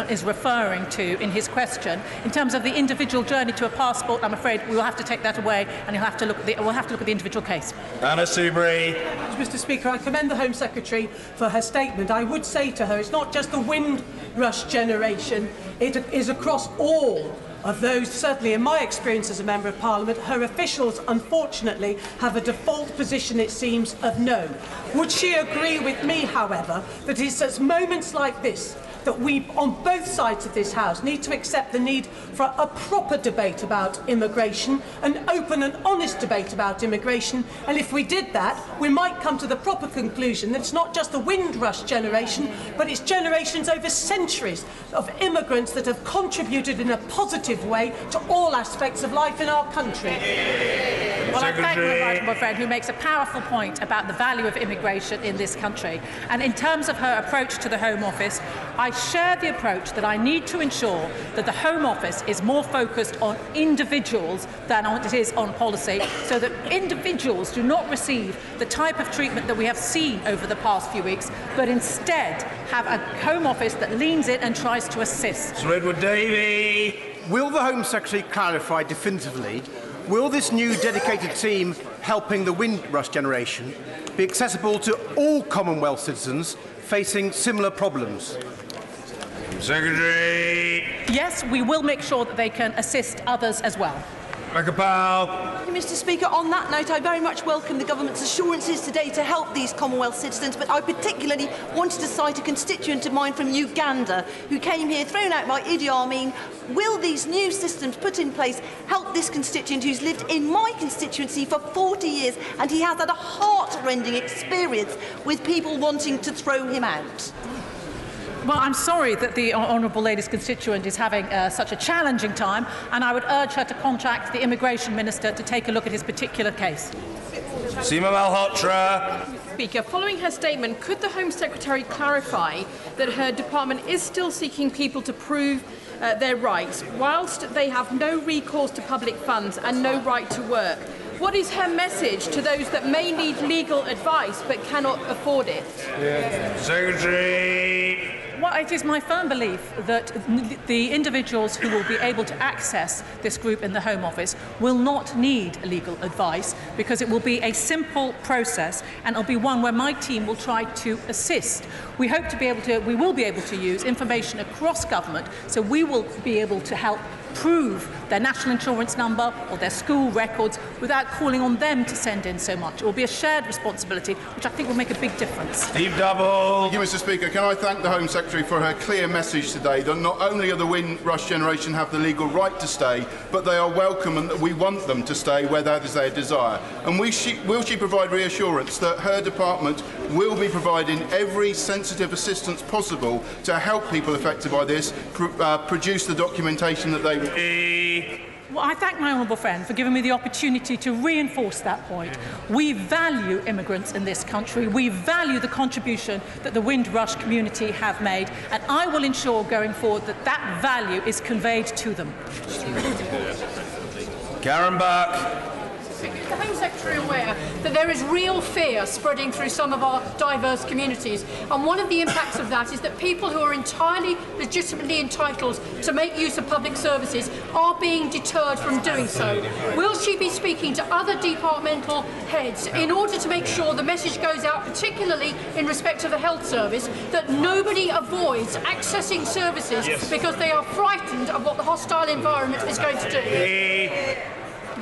is referring to in his question. In terms of the individual journey to a passport, I'm afraid we will have to take that away, and we'll have to look at the individual case. Anna Soubry. Mr. Speaker, I commend the Home Secretary for her statement. I would say to her, it's not just the Windrush generation, it is across all of those. Certainly in my experience as a Member of Parliament, her officials unfortunately have a default position, it seems, of no. Would she agree with me, however, that it's at moments like this that we, on both sides of this House, need to accept the need for a proper debate about immigration, an open and honest debate about immigration, and if we did that, we might come to the proper conclusion that it's not just the Windrush generation, but it's generations over centuries of immigrants that have contributed in a positive way to all aspects of life in our country. Well, I thank my friend who makes a powerful point about the value of immigration in this country. And in terms of her approach to the Home Office, I share the approach that I need to ensure that the Home Office is more focused on individuals than it is on policy, so that individuals do not receive the type of treatment that we have seen over the past few weeks, but instead have a Home Office that leans in and tries to assist. Sir Edward Davey. Will the Home Secretary clarify definitively, will this new dedicated team helping the Windrush generation be accessible to all Commonwealth citizens facing similar problems? Secretary. Yes, we will make sure that they can assist others as well. Rebecca Powell. Mr. Speaker, on that note, I very much welcome the government's assurances today to help these Commonwealth citizens, but I particularly wanted to cite a constituent of mine from Uganda who came here thrown out by Idi Amin. Will these new systems put in place help this constituent who's lived in my constituency for 40 years, and he has had a heart-rending experience with people wanting to throw him out? Well, I'm sorry that the Honourable Lady's constituent is having such a challenging time, and I would urge her to contact the Immigration Minister to take a look at his particular case. Seema Malhotra. Speaker, following her statement, could the Home Secretary clarify that her department is still seeking people to prove their rights, whilst they have no recourse to public funds and no right to work? What is her message to those that may need legal advice but cannot afford it? Secretary. Well, it is my firm belief that the individuals who will be able to access this group in the Home Office will not need legal advice, because it will be a simple process, and it'll be one where my team will try to assist. We hope to be able to, we will be able to use information across government, so we will be able to help prove their national insurance number or their school records without calling on them to send in so much. It will be a shared responsibility, which I think will make a big difference. Steve Double. Thank you, Mr. Speaker. Can I thank the Home Secretary for her clear message today that not only are the Windrush generation have the legal right to stay, but they are welcome and that we want them to stay where that is their desire. And will she provide reassurance that her department will be providing every sensitive assistance possible to help people affected by this, produce the documentation that they Well, I thank my honourable friend for giving me the opportunity to reinforce that point. We value immigrants in this country. We value the contribution that the Windrush community have made, and I will ensure going forward that that value is conveyed to them. Karen Buck. Is the Home Secretary aware that there is real fear spreading through some of our diverse communities? And one of the impacts of that is that people who are entirely legitimately entitled to make use of public services are being deterred from doing so. Will she be speaking to other departmental heads in order to make sure the message goes out, particularly in respect to the health service, that nobody avoids accessing services because they are frightened of what the hostile environment is going to do?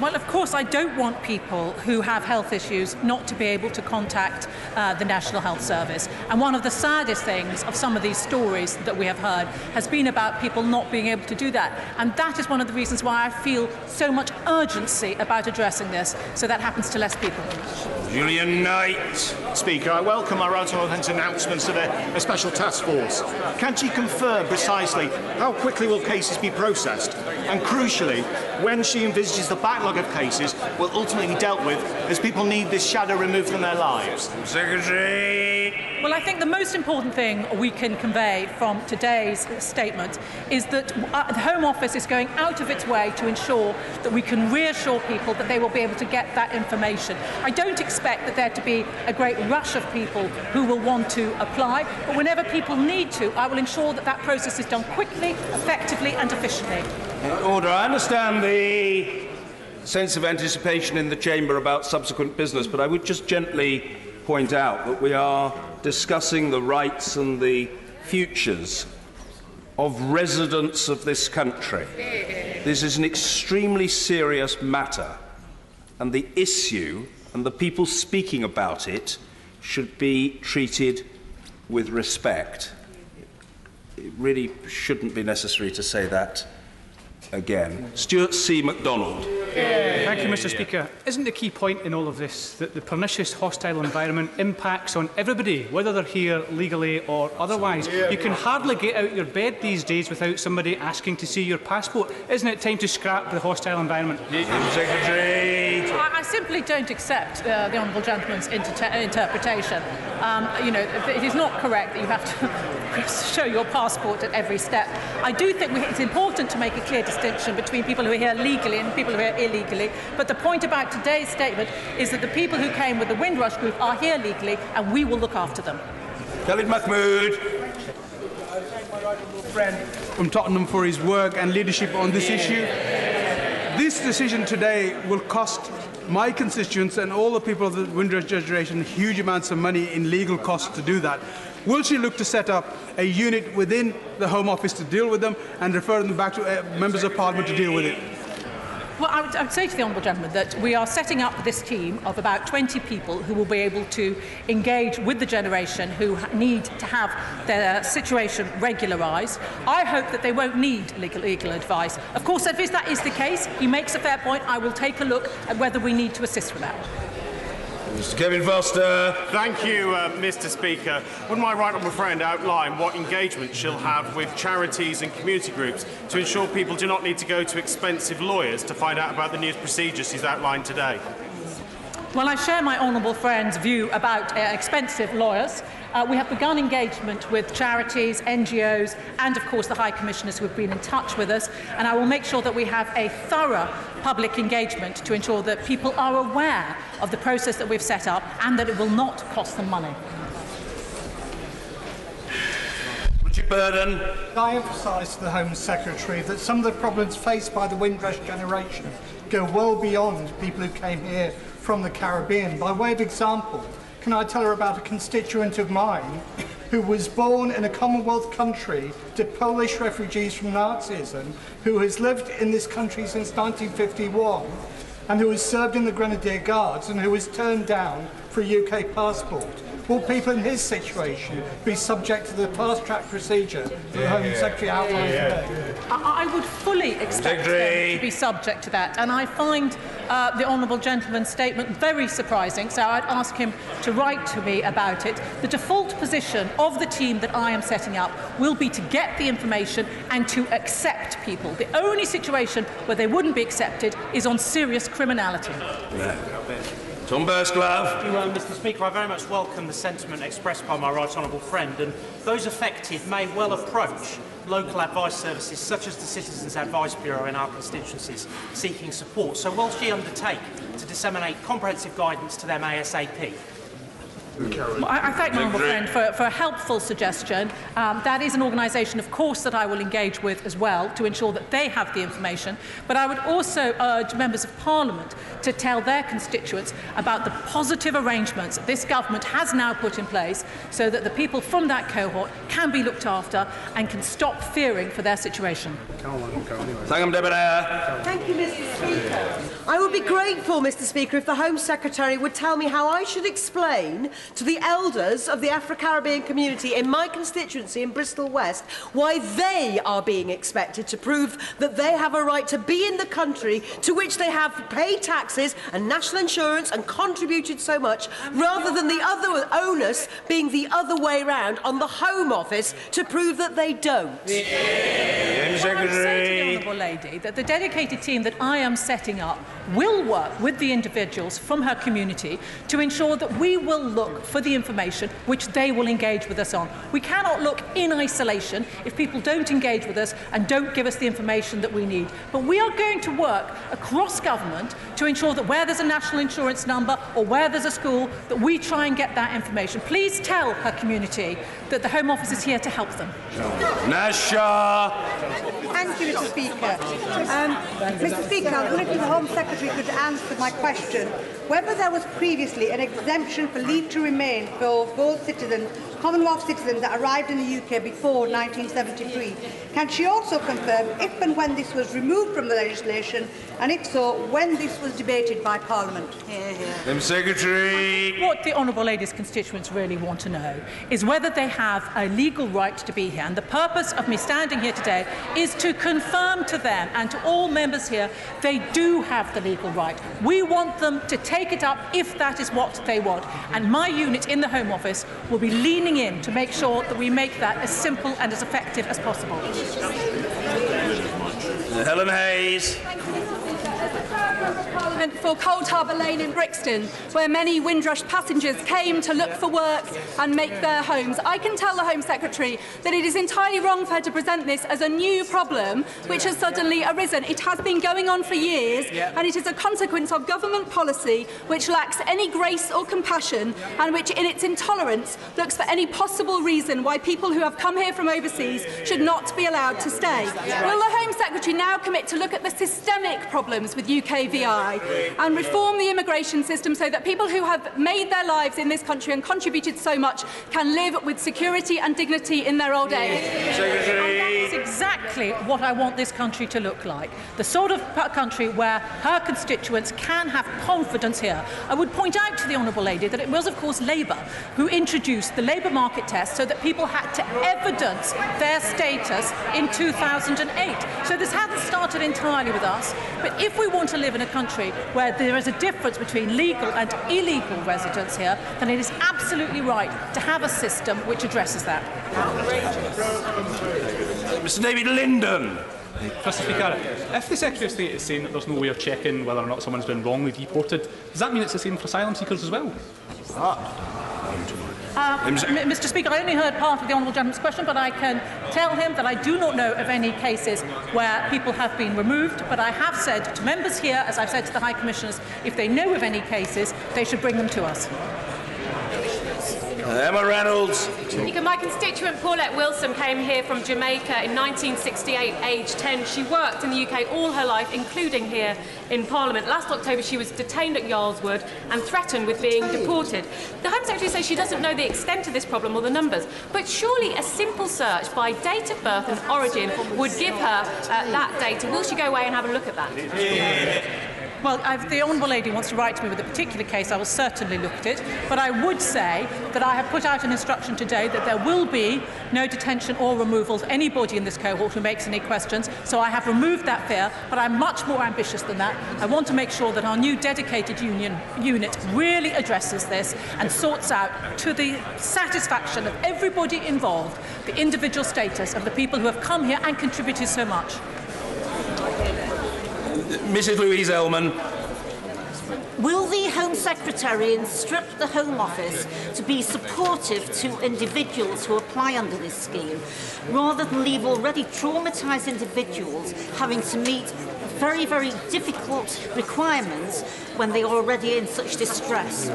Well, of course, I don't want people who have health issues not to be able to contact the National Health Service. And one of the saddest things of some of these stories that we have heard has been about people not being able to do that. And that is one of the reasons why I feel so much urgency about addressing this, so that happens to less people. Julian Knight. Speaker, I welcome our out-of-event announcements of a special task force. Can she confirm precisely how quickly will cases be processed? And crucially, when she envisages the backlog backlog of cases will ultimately be dealt with as people need this shadow removed from their lives? Secretary. Well, I think the most important thing we can convey from today's statement is that the Home Office is going out of its way to ensure that we can reassure people that they will be able to get that information. I don't expect that there to be a great rush of people who will want to apply, but whenever people need to, I will ensure that that process is done quickly, effectively and efficiently. Order. I understand the sense of anticipation in the Chamber about subsequent business, but I would just gently point out that we are discussing the rights and the futures of residents of this country. This is an extremely serious matter, and the issue and the people speaking about it should be treated with respect. It really shouldn't be necessary to say that again. Stuart C. MacDonald. Thank you, Mr. Speaker. Isn't the key point in all of this that the pernicious hostile environment impacts on everybody, whether they're here legally or otherwise? You can hardly get out your bed these days without somebody asking to see your passport. Isn't it time to scrap the hostile environment? Secretary. I simply don't accept the Honourable Gentleman's interpretation. It is not correct that you have to show your passport at every step. I do think it's important to make a clear distinction between people who are here legally and people who are here illegally. But the point about today's statement is that the people who came with the Windrush group are here legally, and we will look after them. Khalid Mahmood. I thank my right honourable friend from Tottenham for his work and leadership on this issue. This decision today will cost my constituents and all the people of the Windrush generation huge amounts of money in legal costs to do that. Will she look to set up a unit within the Home Office to deal with them and refer them back to members of Parliament to deal with it? Well, I would say to the Honourable Gentleman that we are setting up this team of about 20 people who will be able to engage with the generation who need to have their situation regularised. I hope that they won't need legal advice. Of course, if that is the case, he makes a fair point. I will take a look at whether we need to assist with that. Mr. Kevin Foster. Thank you, Mr. Speaker. Would my right honourable friend outline what engagement she'll have with charities and community groups to ensure people do not need to go to expensive lawyers to find out about the new procedures she's outlined today? Well, I share my honourable friend's view about expensive lawyers. We have begun engagement with charities, NGOs and, of course, the High Commissioners who have been in touch with us, and I will make sure that we have a thorough public engagement to ensure that people are aware of the process that we've set up and that it will not cost them money. Richard Burden. I emphasise to the Home Secretary that some of the problems faced by the Windrush generation go well beyond people who came here from the Caribbean. By way of example, can I tell her about a constituent of mine who was born in a Commonwealth country to Polish refugees from Nazism, who has lived in this country since 1951 and who has served in the Grenadier Guards and who was turned down for a UK passport? Will people in his situation be subject to the fast-track procedure that the Home Secretary outlined today? I would fully expect them to be subject to that, and I find the Honourable Gentleman's statement very surprising, so I'd ask him to write to me about it. The default position of the team that I am setting up will be to get the information and to accept people. The only situation where they wouldn't be accepted is on serious criminality. Tom Burstglove. Thank you, Mr. Speaker. I very much welcome the sentiment expressed by my right honourable friend, and those affected may well approach local advice services such as the Citizens Advice Bureau in our constituencies seeking support. So will she undertake to disseminate comprehensive guidance to them ASAP? Well, I thank my honourable friend for a helpful suggestion. That is an organisation, of course, that I will engage with as well to ensure that they have the information. But I would also urge members of Parliament to tell their constituents about the positive arrangements that this government has now put in place so that the people from that cohort can be looked after and can stop fearing for their situation. Thank you, Mr. Speaker. I would be grateful, Mr. Speaker, if the Home Secretary would tell me how I should explain to the elders of the Afro-Caribbean community in my constituency in Bristol West why they are being expected to prove that they have a right to be in the country to which they have paid taxes and national insurance and contributed so much, rather than the other onus being the other way round on the Home Office to prove that they don't. Secretary. I would say to the Honourable Lady that the dedicated team that I am setting up will work with the individuals from her community to ensure that we will look for the information which they will engage with us on. We cannot look in isolation if people don't engage with us and don't give us the information that we need. But we are going to work across government to ensure that where there's a national insurance number or where there's a school, that we try and get that information. Please tell her community that the Home Office is here to help them. Nasha. Thank you, Mr. Speaker. Mr. Speaker, I wonder if the Home Secretary could answer my question. Whether there was previously an exemption for leave to remain for both citizens, Commonwealth citizens that arrived in the UK before 1973. Can she also confirm if and when this was removed from the legislation, and if so, when this was debated by Parliament? Secretary. What the Honourable Lady's constituents really want to know is whether they have a legal right to be here. And the purpose of me standing here today is to confirm to them and to all members here they do have the legal right. We want them to take it up if that is what they want. And my unit in the Home Office will be leaning in to make sure that we make that as simple and as effective as possible. Helen Hayes. For Cold Harbour Lane in Brixton, where many Windrush passengers came to look for work and make their homes. I can tell the Home Secretary that it is entirely wrong for her to present this as a new problem which has suddenly arisen. It has been going on for years, and it is a consequence of government policy which lacks any grace or compassion, and which in its intolerance looks for any possible reason why people who have come here from overseas should not be allowed to stay. Will the Home Secretary now commit to look at the systemic problems with UKVI and reform the immigration system so that people who have made their lives in this country and contributed so much can live with security and dignity in their old age? That's exactly what I want this country to look like. The sort of country where her constituents can have confidence here. I would point out to the Honourable Lady that it was, of course, Labour who introduced the labour market test so that people had to evidence their status in 2008. So this hasn't started entirely with us. But if we want to live in a country where there is a difference between legal and illegal residents here, then it is absolutely right to have a system which addresses that. Mr. David Linden. Mr. Speaker, if the Secretary of State is saying that there's no way of checking whether or not someone's been wrongly deported, does that mean it's the same for asylum seekers as well? Mr. Speaker, I only heard part of the Honourable Gentleman's question, but I can tell him that I do not know of any cases where people have been removed, but I have said to members here, as I've said to the High Commissioners, if they know of any cases, they should bring them to us. Emma Reynolds. Speaker, my constituent Paulette Wilson came here from Jamaica in 1968, aged 10. She worked in the UK all her life, including here in Parliament. Last October, she was detained at Yarlswood and threatened with being deported. The Home Secretary says she doesn't know the extent of this problem or the numbers, but surely a simple search by date of birth and origin would give her that data. Will she go away and have a look at that? Well, if the Honourable Lady wants to write to me with a particular case, I will certainly look at it. But I would say that I have put out an instruction today that there will be no detention or removal of anybody in this cohort who makes any questions. So I have removed that fear, but I'm much more ambitious than that. I want to make sure that our new dedicated unit really addresses this and sorts out, to the satisfaction of everybody involved, the individual status of the people who have come here and contributed so much. Mrs. Louise Ellman. Will the Home Secretary instruct the Home Office to be supportive to individuals who apply under this scheme, rather than leave already traumatised individuals having to meet very, very difficult requirements when they are already in such distress?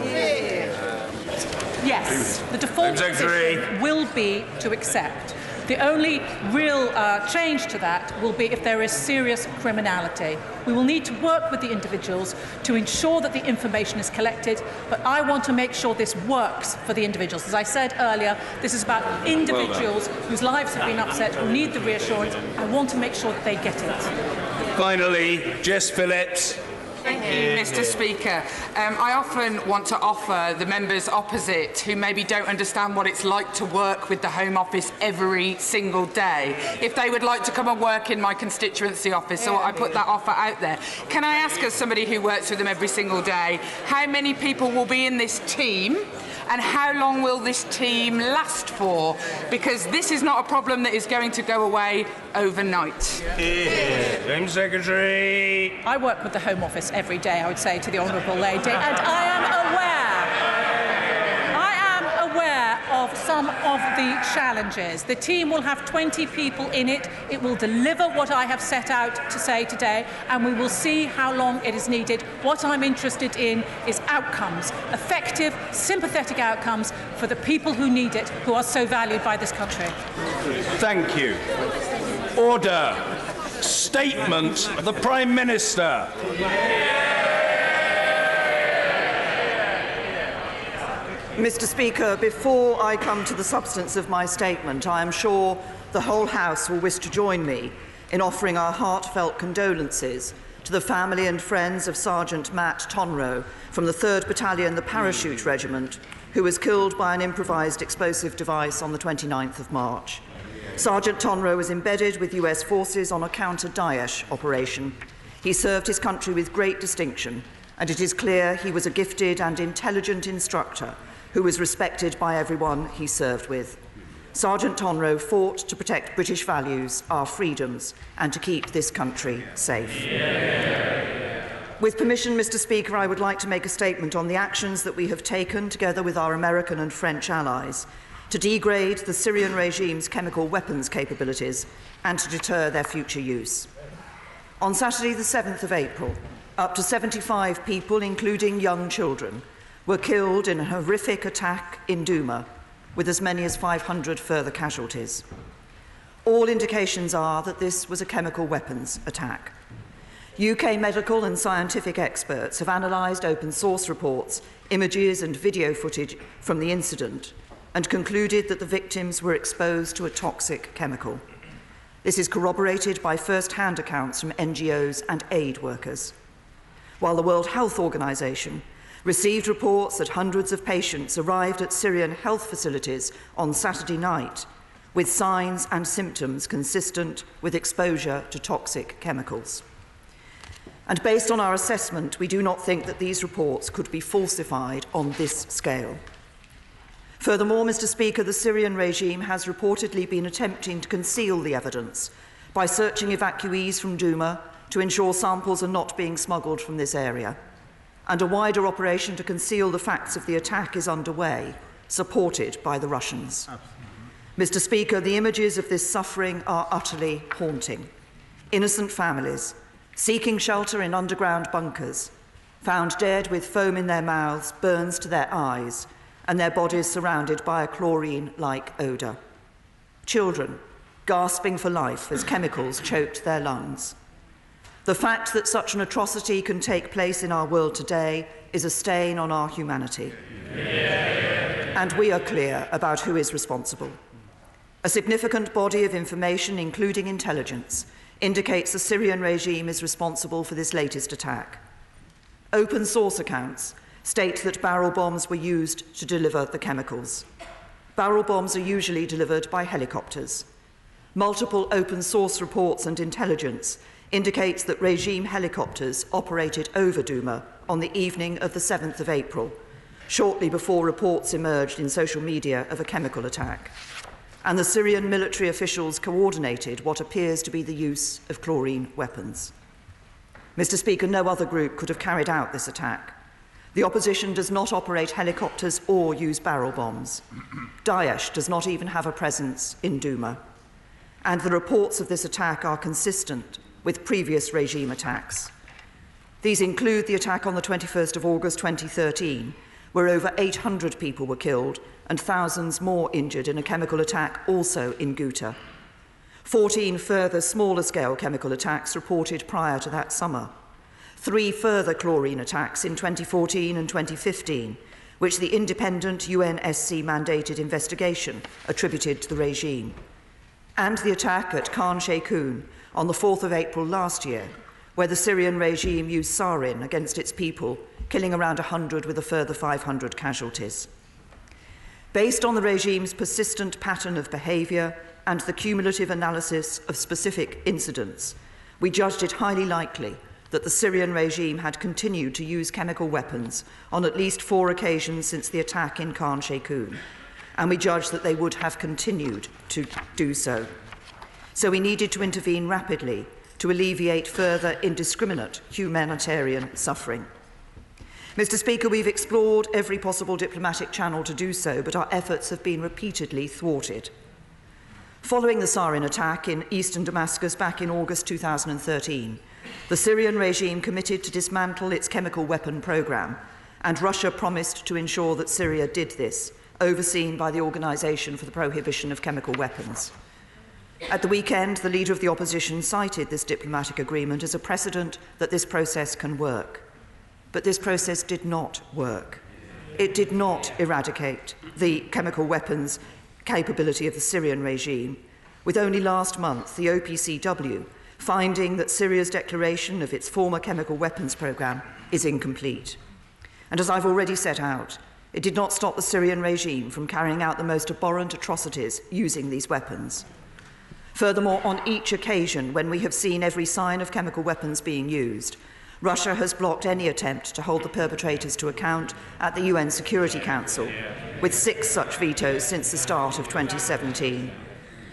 Yes, the default position will be to accept. The only real change to that will be if there is serious criminality. We will need to work with the individuals to ensure that the information is collected, but I want to make sure this works for the individuals. As I said earlier, this is about individuals whose lives have been upset, who need the reassurance. I want to make sure that they get it. Finally, Jess Phillips. Thank you, Mr. Speaker. I often want to offer the members opposite who maybe don't understand what it's like to work with the Home Office every single day, if they would like to come and work in my constituency office, so I put that offer out there. Can I ask, as somebody who works with them every single day, how many people will be in this team? And how long will this team last for? Because this is not a problem that is going to go away overnight. Home Secretary. I work with the Home Office every day, I would say to the Honourable Lady, and I am aware of some of the challenges. The team will have 20 people in it. It will deliver what I have set out to say today, and we will see how long it is needed. What I'm interested in is outcomes, effective, sympathetic outcomes for the people who need it, who are so valued by this country. Thank you. Order. Statement of the Prime Minister. Mr. Speaker, before I come to the substance of my statement, I am sure the whole House will wish to join me in offering our heartfelt condolences to the family and friends of Sergeant Matt Tonrow from the 3rd Battalion, the Parachute Regiment, who was killed by an improvised explosive device on the 29th of March. Sergeant Tonrow was embedded with US forces on a counter-Daesh operation. He served his country with great distinction, and it is clear he was a gifted and intelligent instructor who was respected by everyone he served with. Sergeant Tonrow fought to protect British values, our freedoms, and to keep this country safe. With permission, Mr. Speaker, I would like to make a statement on the actions that we have taken, together with our American and French allies, to degrade the Syrian regime's chemical weapons capabilities and to deter their future use. On Saturday, the 7th of April, up to 75 people, including young children, were killed in a horrific attack in Douma, with as many as 500 further casualties. All indications are that this was a chemical weapons attack. UK medical and scientific experts have analysed open source reports, images and video footage from the incident and concluded that the victims were exposed to a toxic chemical. This is corroborated by first-hand accounts from NGOs and aid workers. While the World Health Organization received reports that hundreds of patients arrived at Syrian health facilities on Saturday night with signs and symptoms consistent with exposure to toxic chemicals. And based on our assessment, we do not think that these reports could be falsified on this scale. Furthermore, Mr. Speaker, the Syrian regime has reportedly been attempting to conceal the evidence by searching evacuees from Douma to ensure samples are not being smuggled from this area. And a wider operation to conceal the facts of the attack is underway, supported by the Russians. Mr. Speaker, the images of this suffering are utterly haunting. Innocent families, seeking shelter in underground bunkers, found dead with foam in their mouths, burns to their eyes, and their bodies surrounded by a chlorine-like odour. Children, gasping for life as chemicals choked their lungs. The fact that such an atrocity can take place in our world today is a stain on our humanity. And we are clear about who is responsible. A significant body of information, including intelligence, indicates the Syrian regime is responsible for this latest attack. Open source accounts state that barrel bombs were used to deliver the chemicals. Barrel bombs are usually delivered by helicopters. Multiple open source reports and intelligence indicates that regime helicopters operated over Douma on the evening of the 7th of April, shortly before reports emerged in social media of a chemical attack. And the Syrian military officials coordinated what appears to be the use of chlorine weapons. Mr. Speaker, no other group could have carried out this attack. The opposition does not operate helicopters or use barrel bombs. Daesh does not even have a presence in Douma. And the reports of this attack are consistent with previous regime attacks. These include the attack on the 21st of August 2013, where over 800 people were killed and thousands more injured in a chemical attack also in Ghouta. 14 further smaller-scale chemical attacks reported prior to that summer. 3 further chlorine attacks in 2014 and 2015, which the independent UNSC-mandated investigation attributed to the regime. And the attack at Khan Sheikhoun on the 4th of April last year, where the Syrian regime used sarin against its people, killing around 100 with a further 500 casualties. Based on the regime's persistent pattern of behaviour and the cumulative analysis of specific incidents, we judged it highly likely that the Syrian regime had continued to use chemical weapons on at least 4 occasions since the attack in Khan Sheikhoun, and we judged that they would have continued to do so. So we needed to intervene rapidly to alleviate further indiscriminate humanitarian suffering. Mr. Speaker, we've explored every possible diplomatic channel to do so, but our efforts have been repeatedly thwarted. Following the sarin attack in eastern Damascus back in August 2013, the Syrian regime committed to dismantle its chemical weapon program, and Russia promised to ensure that Syria did this, overseen by the Organisation for the Prohibition of Chemical Weapons. At the weekend, the Leader of the Opposition cited this diplomatic agreement as a precedent that this process can work. But this process did not work. It did not eradicate the chemical weapons capability of the Syrian regime, with only last month the Opcw finding that Syria's declaration of its former chemical weapons programme is incomplete. And as I've already set out, it did not stop the Syrian regime from carrying out the most abhorrent atrocities using these weapons. Furthermore, on each occasion when we have seen every sign of chemical weapons being used, Russia has blocked any attempt to hold the perpetrators to account at the UN Security Council, with 6 such vetoes since the start of 2017.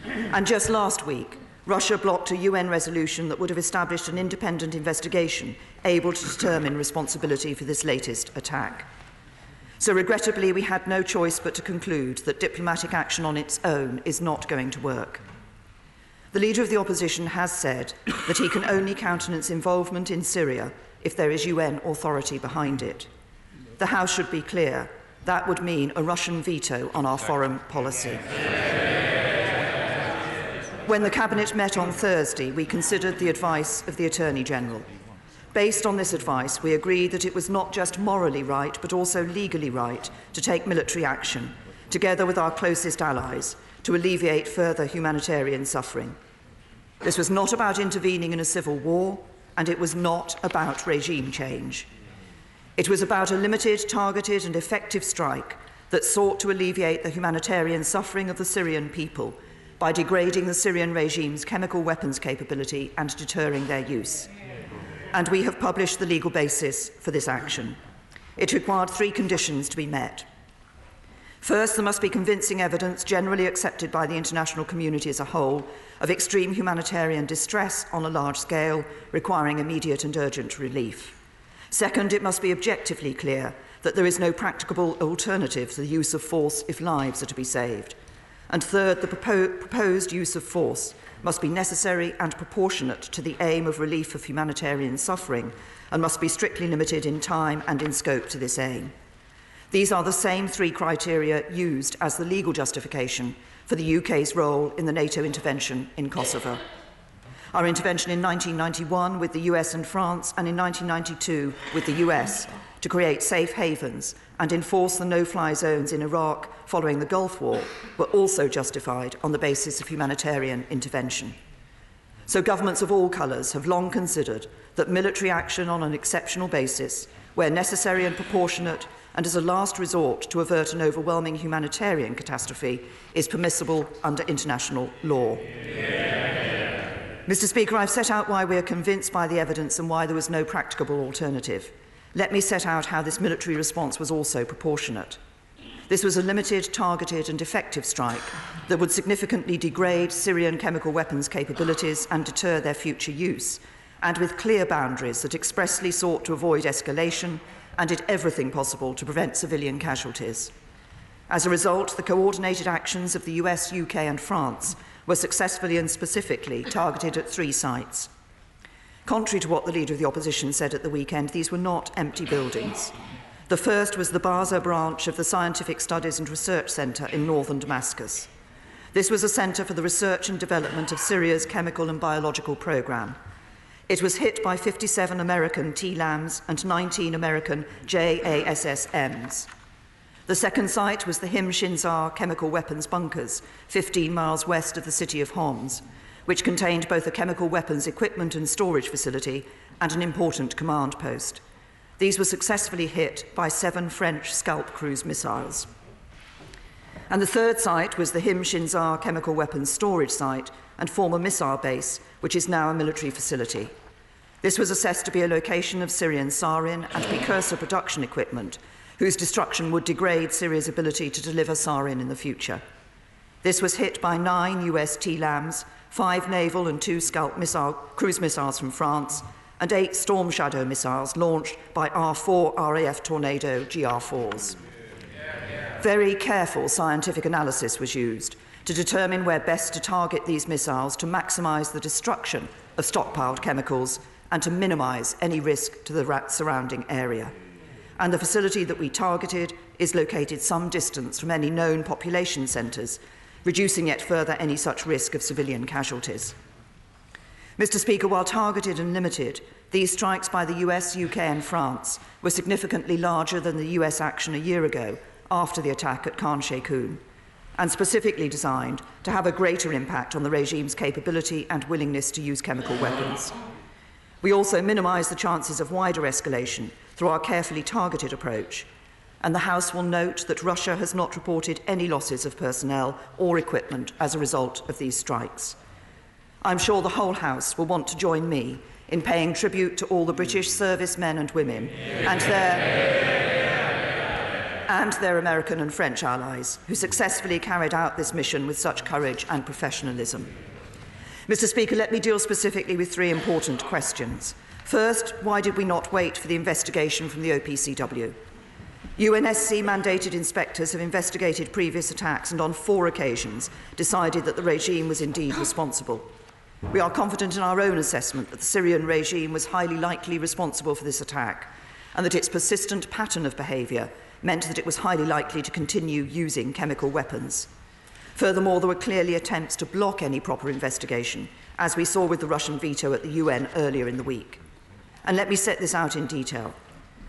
And just last week, Russia blocked a UN resolution that would have established an independent investigation able to determine responsibility for this latest attack. So regrettably, we had no choice but to conclude that diplomatic action on its own is not going to work. The Leader of the Opposition has said that he can only countenance involvement in Syria if there is UN authority behind it. The House should be clear. That would mean a Russian veto on our foreign policy. When the Cabinet met on Thursday, we considered the advice of the Attorney General. Based on this advice, we agreed that it was not just morally right, but also legally right to take military action, together with our closest allies, to alleviate further humanitarian suffering. This was not about intervening in a civil war, and it was not about regime change. It was about a limited, targeted and effective strike that sought to alleviate the humanitarian suffering of the Syrian people by degrading the Syrian regime's chemical weapons capability and deterring their use. And we have published the legal basis for this action. It required 3 conditions to be met. First, there must be convincing evidence generally accepted by the international community as a whole of extreme humanitarian distress on a large scale, requiring immediate and urgent relief. Second, it must be objectively clear that there is no practicable alternative to the use of force if lives are to be saved. And third, the proposed use of force must be necessary and proportionate to the aim of relief of humanitarian suffering and must be strictly limited in time and in scope to this aim. These are the same 3 criteria used as the legal justification for the UK's role in the NATO intervention in Kosovo. Our intervention in 1991 with the US and France, and in 1992 with the US, to create safe havens and enforce the no-fly zones in Iraq following the Gulf War, were also justified on the basis of humanitarian intervention. So governments of all colours have long considered that military action on an exceptional basis, where necessary and proportionate, and as a last resort to avert an overwhelming humanitarian catastrophe, is permissible under international law. Mr. Speaker, I've set out why we are convinced by the evidence and why there was no practicable alternative. Let me set out how this military response was also proportionate. This was a limited, targeted and effective strike that would significantly degrade Syrian chemical weapons capabilities and deter their future use, and with clear boundaries that expressly sought to avoid escalation and did everything possible to prevent civilian casualties. As a result, the coordinated actions of the US, UK and France were successfully and specifically targeted at 3 sites. Contrary to what the Leader of the Opposition said at the weekend, these were not empty buildings. The first was the Baza branch of the Scientific Studies and Research Centre in northern Damascus. This was a centre for the research and development of Syria's chemical and biological programme. It was hit by 57 American TLAMs and 19 American JASSMs. The second site was the Him Shinzar chemical weapons bunkers, 15 miles west of the city of Homs, which contained both a chemical weapons equipment and storage facility and an important command post. These were successfully hit by 7 French Scalp cruise missiles. And the third site was the Him Shinzar chemical weapons storage site and former missile base, which is now a military facility. This was assessed to be a location of Syrian sarin and precursor production equipment, whose destruction would degrade Syria's ability to deliver sarin in the future. This was hit by 9 US TLAMs, 5 naval and 2 Scalp cruise missiles from France, and 8 Storm Shadow missiles launched by R4 RAF Tornado GR4s. Very careful scientific analysis was used to determine where best to target these missiles to maximise the destruction of stockpiled chemicals and to minimise any risk to the surrounding area. And the facility that we targeted is located some distance from any known population centres, reducing yet further any such risk of civilian casualties. Mr. Speaker, while targeted and limited, these strikes by the US, UK and France were significantly larger than the US action a year ago after the attack at Khan Sheikhoun, and specifically designed to have a greater impact on the regime's capability and willingness to use chemical weapons. We also minimise the chances of wider escalation through our carefully targeted approach, and the House will note that Russia has not reported any losses of personnel or equipment as a result of these strikes. I'm sure the whole House will want to join me in paying tribute to all the British servicemen and women and their American and French allies who successfully carried out this mission with such courage and professionalism. Mr. Speaker, let me deal specifically with 3 important questions. First, why did we not wait for the investigation from the OPCW? UNSC mandated inspectors have investigated previous attacks and on 4 occasions decided that the regime was indeed responsible. We are confident in our own assessment that the Syrian regime was highly likely responsible for this attack and that its persistent pattern of behaviour meant that it was highly likely to continue using chemical weapons. Furthermore, there were clearly attempts to block any proper investigation, as we saw with the Russian veto at the UN earlier in the week. And let me set this out in detail.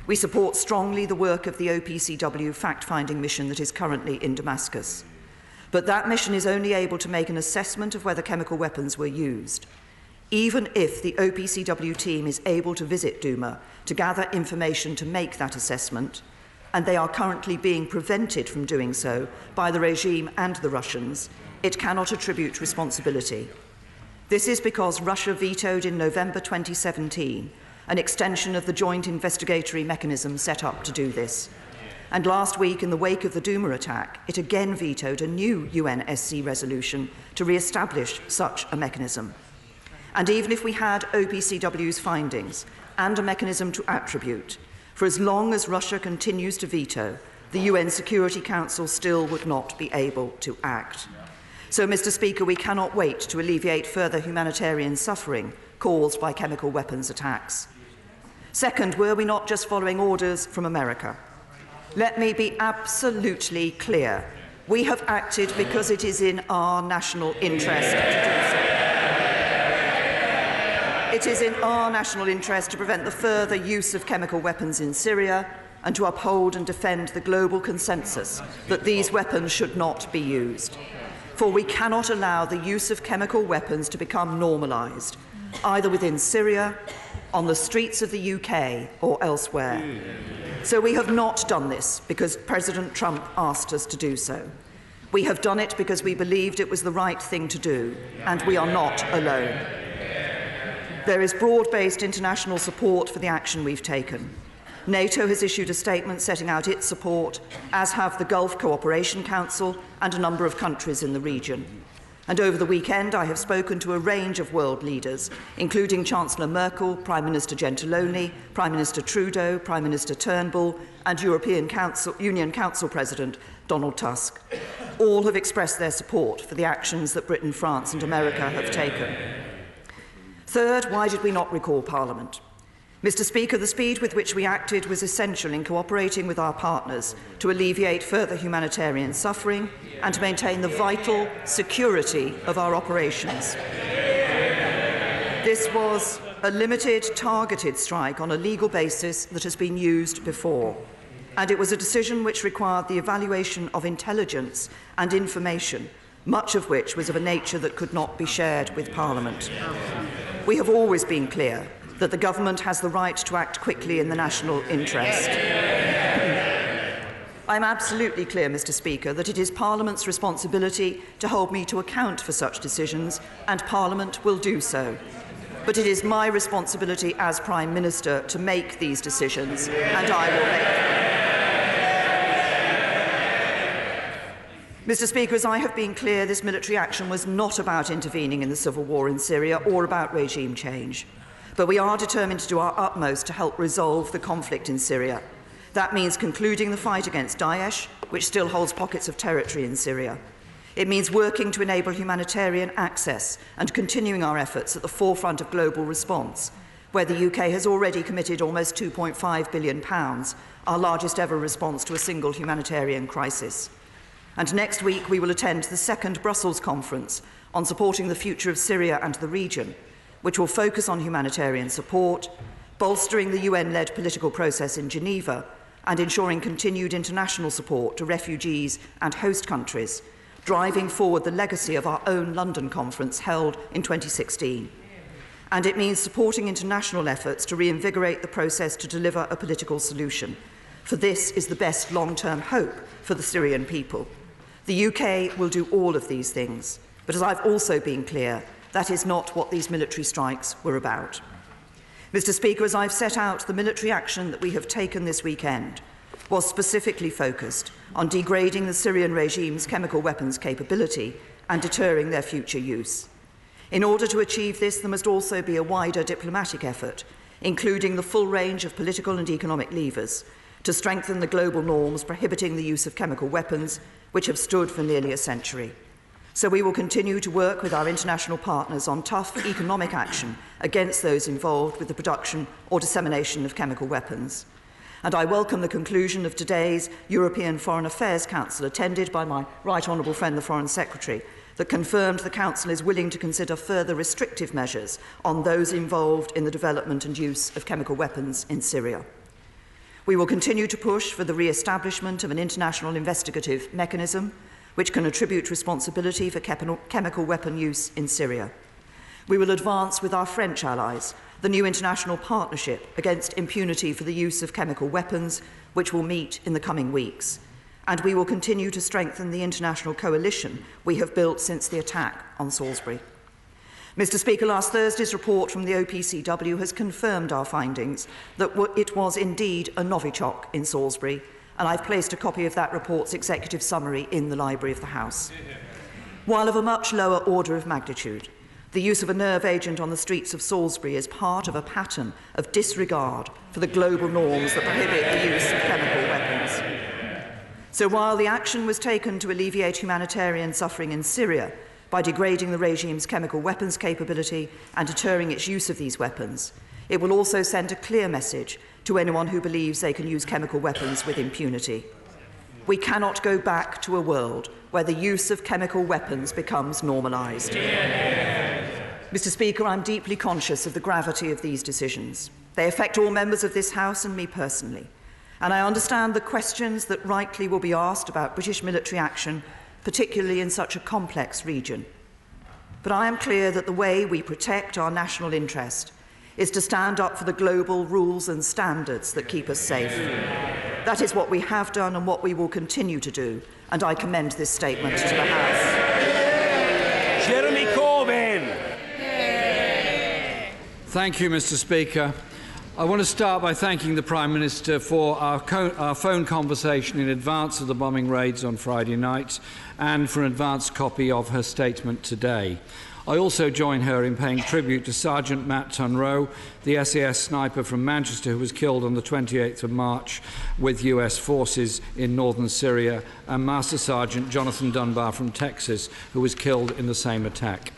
We support strongly the work of the OPCW fact-finding mission that is currently in Damascus. But that mission is only able to make an assessment of whether chemical weapons were used. Even if the OPCW team is able to visit Duma to gather information to make that assessment, and they are currently being prevented from doing so by the regime and the Russians, it cannot attribute responsibility. This is because Russia vetoed in November 2017 an extension of the joint investigatory mechanism set up to do this. And last week, in the wake of the Duma attack, it again vetoed a new UNSC resolution to re-establish such a mechanism. And even if we had OPCW's findings and a mechanism to attribute, for as long as Russia continues to veto, the UN Security Council still would not be able to act. So, Mr. Speaker, we cannot wait to alleviate further humanitarian suffering caused by chemical weapons attacks. Second, were we not just following orders from America? Let me be absolutely clear. We have acted because it is in our national interest to do so. It is in our national interest to prevent the further use of chemical weapons in Syria and to uphold and defend the global consensus that these weapons should not be used. For we cannot allow the use of chemical weapons to become normalised, either within Syria, on the streets of the UK or elsewhere. So we have not done this because President Trump asked us to do so. We have done it because we believed it was the right thing to do, and we are not alone. There is broad-based international support for the action we've taken. NATO has issued a statement setting out its support, as have the Gulf Cooperation Council and a number of countries in the region. And over the weekend, I have spoken to a range of world leaders, including Chancellor Merkel, Prime Minister Gentiloni, Prime Minister Trudeau, Prime Minister Turnbull, and European Union Council President Donald Tusk. All have expressed their support for the actions that Britain, France, and America have taken. Third, why did we not recall Parliament? Mr. Speaker, the speed with which we acted was essential in cooperating with our partners to alleviate further humanitarian suffering and to maintain the vital security of our operations. This was a limited, targeted strike on a legal basis that has been used before, and it was a decision which required the evaluation of intelligence and information, much of which was of a nature that could not be shared with Parliament. We have always been clear that the government has the right to act quickly in the national interest. I am absolutely clear, Mr. Speaker, that it is Parliament's responsibility to hold me to account for such decisions, and Parliament will do so. But it is my responsibility as Prime Minister to make these decisions, and I will make them. Mr. Speaker, as I have been clear, this military action was not about intervening in the civil war in Syria or about regime change. But we are determined to do our utmost to help resolve the conflict in Syria. That means concluding the fight against Daesh, which still holds pockets of territory in Syria. It means working to enable humanitarian access and continuing our efforts at the forefront of global response, where the UK has already committed almost £2.5 billion, our largest ever response to a single humanitarian crisis. And next week we will attend the second Brussels conference on supporting the future of Syria and the region, which will focus on humanitarian support, bolstering the UN-led political process in Geneva, and ensuring continued international support to refugees and host countries, driving forward the legacy of our own London conference held in 2016. And it means supporting international efforts to reinvigorate the process to deliver a political solution, for this is the best long-term hope for the Syrian people. The UK will do all of these things, but as I've also been clear, that is not what these military strikes were about. Mr. Speaker, as I've set out, the military action that we have taken this weekend was specifically focused on degrading the Syrian regime's chemical weapons capability and deterring their future use. In order to achieve this, there must also be a wider diplomatic effort, including the full range of political and economic levers, to strengthen the global norms prohibiting the use of chemical weapons, which have stood for nearly a century. So we will continue to work with our international partners on tough economic action against those involved with the production or dissemination of chemical weapons. And I welcome the conclusion of today's European Foreign Affairs Council, attended by my right honourable friend, the Foreign Secretary, that confirmed the Council is willing to consider further restrictive measures on those involved in the development and use of chemical weapons in Syria. We will continue to push for the re-establishment of an international investigative mechanism which can attribute responsibility for chemical weapon use in Syria. We will advance with our French allies the new international partnership against impunity for the use of chemical weapons, which will meet in the coming weeks. And we will continue to strengthen the international coalition we have built since the attack on Salisbury. Mr. Speaker, last Thursday's report from the Opcw has confirmed our findings that it was indeed a Novichok in Salisbury, and I've placed a copy of that report's executive summary in the Library of the House. While of a much lower order of magnitude, the use of a nerve agent on the streets of Salisbury is part of a pattern of disregard for the global norms that prohibit the use of chemical weapons. So while the action was taken to alleviate humanitarian suffering in Syria by degrading the regime's chemical weapons capability and deterring its use of these weapons, it will also send a clear message to anyone who believes they can use chemical weapons with impunity. We cannot go back to a world where the use of chemical weapons becomes normalised. Mr. Speaker, I'm deeply conscious of the gravity of these decisions. They affect all members of this House and me personally, and I understand the questions that rightly will be asked about British military action, particularly in such a complex region. But I am clear that the way we protect our national interest is to stand up for the global rules and standards that keep us safe. That is what we have done and what we will continue to do, and I commend this statement to the House. Jeremy Corbyn. Thank you, Mr. Speaker. I want to start by thanking the Prime Minister for our phone conversation in advance of the bombing raids on Friday night and for an advance copy of her statement today. I also join her in paying tribute to Sergeant Matt Tunrow, the SAS sniper from Manchester who was killed on the 28th of March with US forces in northern Syria, and Master Sergeant Jonathan Dunbar from Texas, who was killed in the same attack.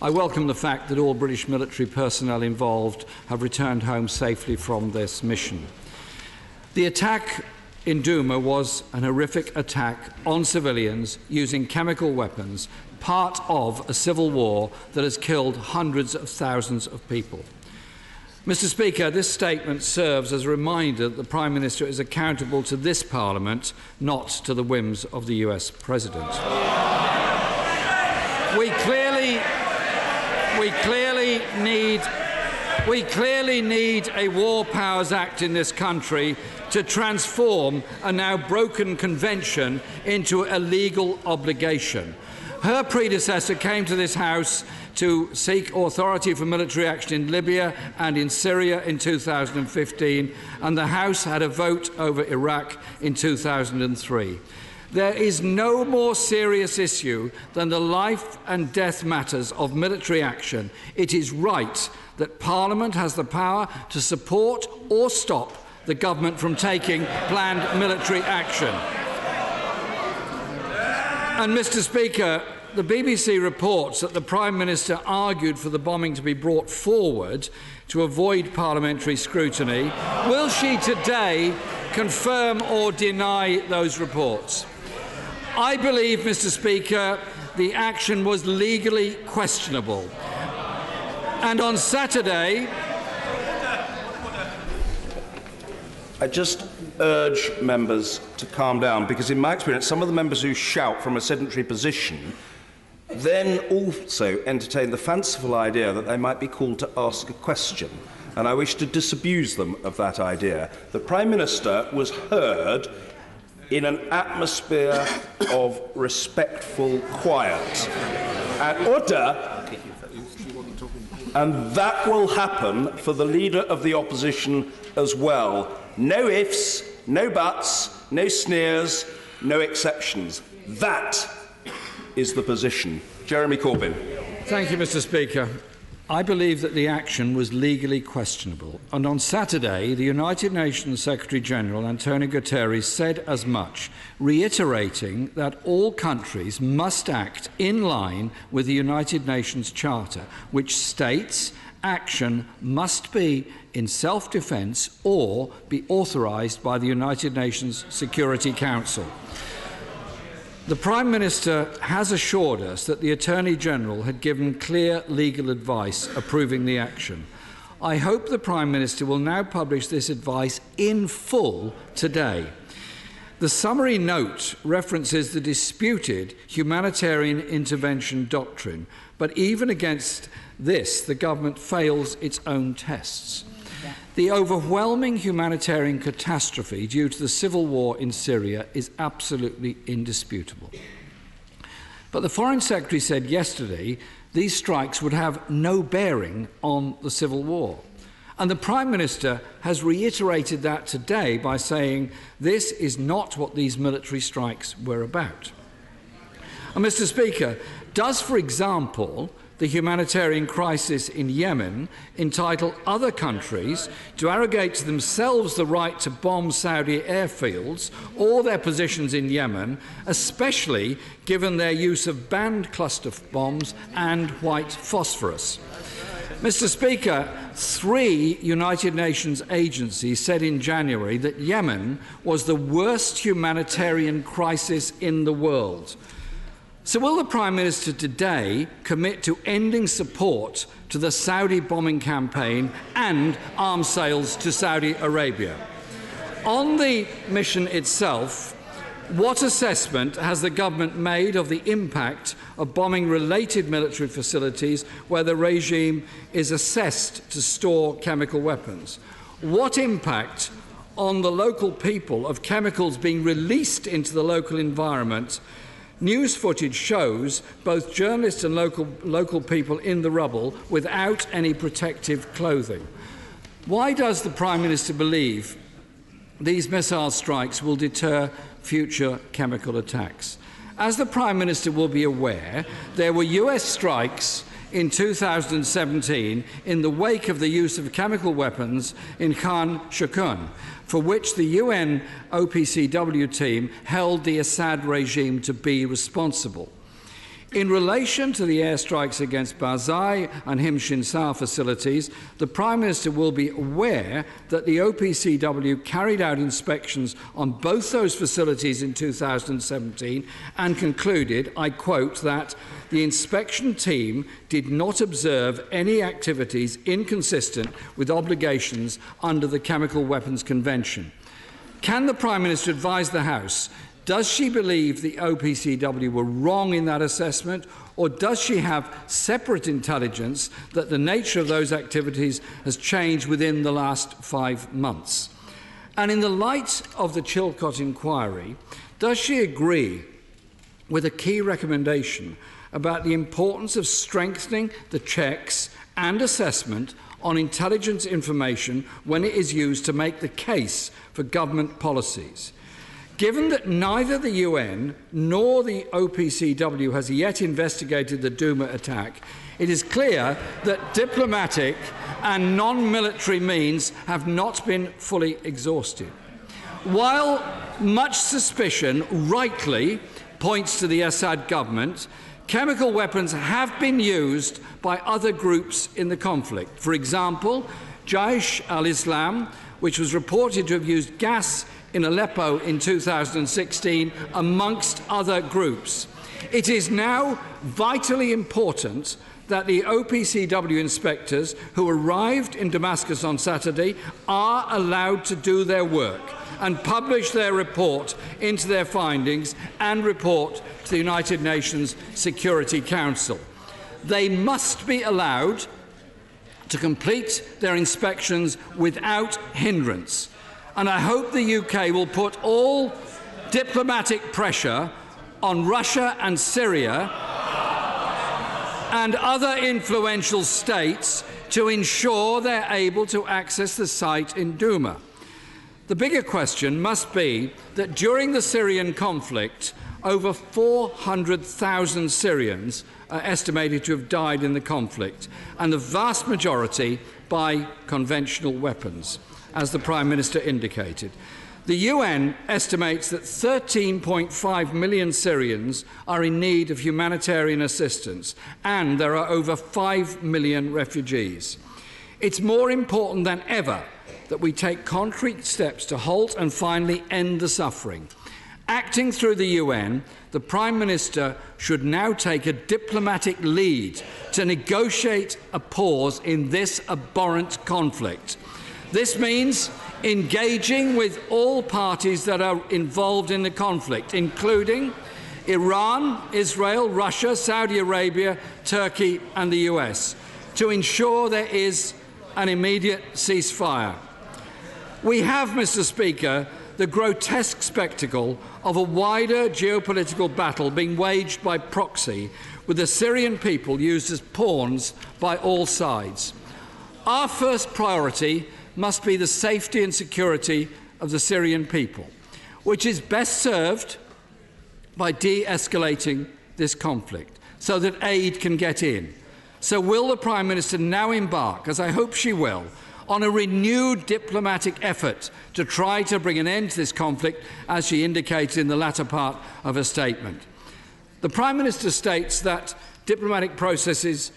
I welcome the fact that all British military personnel involved have returned home safely from this mission. The attack in Douma was an horrific attack on civilians using chemical weapons, part of a civil war that has killed hundreds of thousands of people. Mr. Speaker, this statement serves as a reminder that the Prime Minister is accountable to this Parliament, not to the whims of the US President. We clearly need We clearly need a War Powers Act in this country to transform a now broken convention into a legal obligation. Her predecessor came to this House to seek authority for military action in Libya and in Syria in 2015, and the House had a vote over Iraq in 2003. There is no more serious issue than the life and death matters of military action. It is right that Parliament has the power to support or stop the government from taking planned military action. And, Mr. Speaker, the BBC reports that the Prime Minister argued for the bombing to be brought forward to avoid parliamentary scrutiny. Will she today confirm or deny those reports? I believe, Mr. Speaker, the action was legally questionable. And on Saturday, I just urge members to calm down, because in my experience, some of the members who shout from a sedentary position then also entertain the fanciful idea that they might be called to ask a question. And I wish to disabuse them of that idea. The Prime Minister was heard in an atmosphere of respectful quiet and order, and that will happen for the Leader of the Opposition as well. No ifs, no buts, no sneers, no exceptions. That is the position. Jeremy Corbyn. Thank you, Mr. Speaker. I believe that the action was legally questionable, and on Saturday the United Nations Secretary-General Antonio Guterres said as much, reiterating that all countries must act in line with the United Nations Charter, which states action must be in self-defence or be authorised by the United Nations Security Council. The Prime Minister has assured us that the Attorney-General had given clear legal advice approving the action. I hope the Prime Minister will now publish this advice in full today. The summary note references the disputed humanitarian intervention doctrine, but even against this, the government fails its own tests. The overwhelming humanitarian catastrophe due to the civil war in Syria is absolutely indisputable. But the Foreign Secretary said yesterday these strikes would have no bearing on the civil war. And the Prime Minister has reiterated that today by saying this is not what these military strikes were about. And, Mr. Speaker, does, for example, the humanitarian crisis in Yemen entitle other countries to arrogate to themselves the right to bomb Saudi airfields or their positions in Yemen, especially given their use of banned cluster bombs and white phosphorus? Mr. Speaker, 3 United Nations agencies said in January that Yemen was the worst humanitarian crisis in the world. So will the Prime Minister today commit to ending support to the Saudi bombing campaign and arms sales to Saudi Arabia? On the mission itself, what assessment has the government made of the impact of bombing related military facilities where the regime is assessed to store chemical weapons? What impact on the local people of chemicals being released into the local environment? News footage shows both journalists and local people in the rubble without any protective clothing. Why does the Prime Minister believe these missile strikes will deter future chemical attacks? As the Prime Minister will be aware, there were US strikes in 2017 in the wake of the use of chemical weapons in Khan Shaykhun, for which the UN Opcw team held the Assad regime to be responsible. In relation to the airstrikes against Bazai and Himshinsar facilities, the Prime Minister will be aware that the Opcw carried out inspections on both those facilities in 2017 and concluded, I quote, that the inspection team did not observe any activities inconsistent with obligations under the Chemical Weapons Convention. Can the Prime Minister advise the House, does she believe the Opcw were wrong in that assessment, or does she have separate intelligence that the nature of those activities has changed within the last 5 months? And in the light of the Chilcot inquiry, does she agree with a key recommendation about the importance of strengthening the checks and assessment on intelligence information when it is used to make the case for government policies? Given that neither the UN nor the OPCW has yet investigated the Duma attack, it is clear that diplomatic and non-military means have not been fully exhausted. While much suspicion rightly points to the Assad government, chemical weapons have been used by other groups in the conflict. For example, Jaish al-Islam, which was reported to have used gas in Aleppo in 2016, amongst other groups. It is now vitally important that the OPCW inspectors who arrived in Damascus on Saturday are allowed to do their work and publish their report into their findings and report to the United Nations Security Council. They must be allowed to complete their inspections without hindrance. And I hope the UK will put all diplomatic pressure on Russia and Syria and other influential states to ensure they're able to access the site in Duma. The bigger question must be that during the Syrian conflict, over 400,000 Syrians are estimated to have died in the conflict, and the vast majority by conventional weapons, as the Prime Minister indicated. The UN estimates that 13.5 million Syrians are in need of humanitarian assistance, and there are over 5 million refugees. It's more important than ever that we take concrete steps to halt and finally end the suffering. Acting through the UN, the Prime Minister should now take a diplomatic lead to negotiate a pause in this abhorrent conflict. This means engaging with all parties that are involved in the conflict, including Iran, Israel, Russia, Saudi Arabia, Turkey and the US, to ensure there is an immediate ceasefire. We have, Mr. Speaker, the grotesque spectacle of a wider geopolitical battle being waged by proxy, with the Syrian people used as pawns by all sides. Our first priority must be the safety and security of the Syrian people, which is best served by de-escalating this conflict so that aid can get in. So will the Prime Minister now embark, as I hope she will, on a renewed diplomatic effort to try to bring an end to this conflict, as she indicated in the latter part of her statement? The Prime Minister states that diplomatic processes